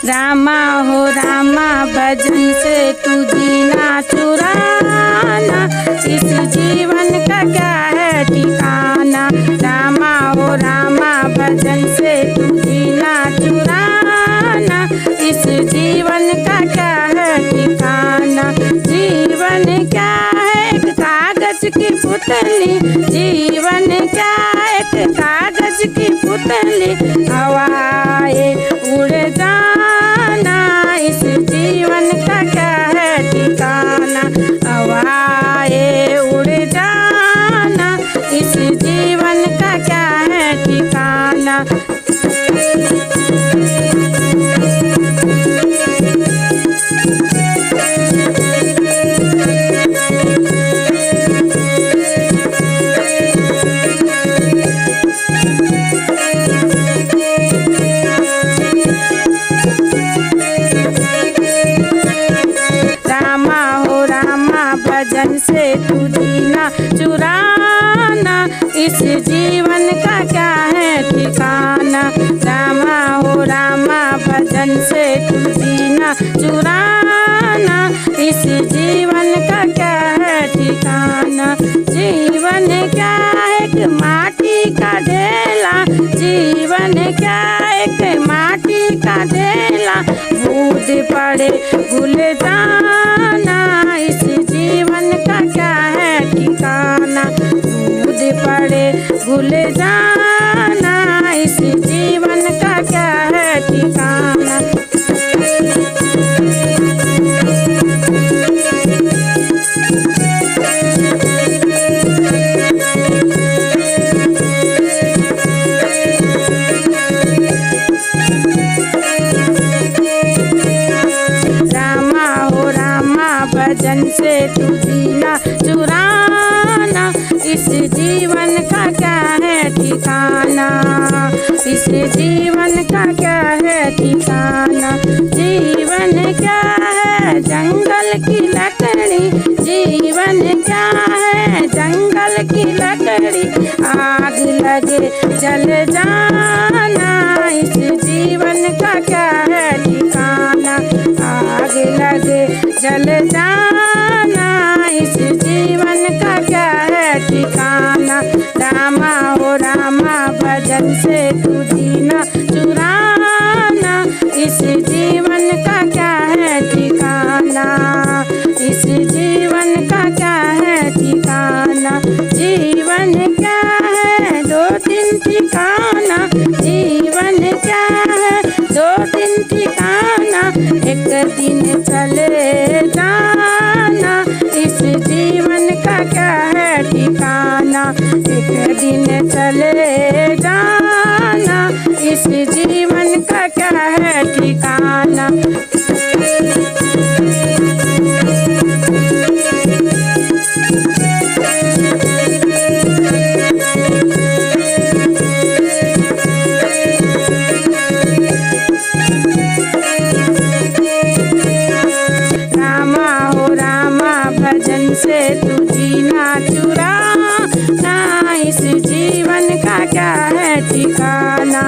रामा हो रामा भजन से तू जीना चुराना, इस जीवन का क्या है ठिकाना। रामा हो रामा भजन से तू जीना चुराना, इस जीवन का क्या है ठिकाना। जीवन क्या है एक कागज की पुतली, जीवन क्या एक कागज की पुतली, हवाए उड़ जाना, इस जीवन का क्या है ठिकाना। हवाए उड़ जाना, इस जीवन का क्या है ठिकाना। भजन से तू जीना चुराना, इस जीवन का क्या है ठिकाना। रामा हो रामा भजन से तू जीना चुराना, इस जीवन का क्या है ठिकाना। जीवन क्या एक माटी का ढेला, जीवन क्या एक माटी का ढेला, बूंद पड़े भूल जाना, इस जीवन का क्या है ठिकाना। बूंद पड़े भूल जाना, इस जीवन का क्या है ठिकाना। भजन से तू जीना चुराना, इस जीवन का क्या है ठिकाना। इस जीवन का क्या है ठिकाना। जीवन क्या है जंगल की लकड़ी, जीवन क्या है जंगल की लकड़ी, आग लगे जल जाना, इस जीवन का क्या है ठिकाना। आग लगे जल जाना, इस जीवन का क्या है ठिकाना। रामा हो रामा भजन से तू जीना चुराना, इस जीवन का क्या है ठिकाना। इस जीवन का क्या है ठिकाना। जीवन क्या है दो दिन ठिकाना, जीवन क्या है दो दिन ठिकाना, एक दिन चले जाना, इस जीवन का क्या है ठिकाना। एक दिन चले जाना, इस जीवन का क्या है ठिकाना। भजन से तू जीना चुराना, इस जीवन का क्या है ठिकाना।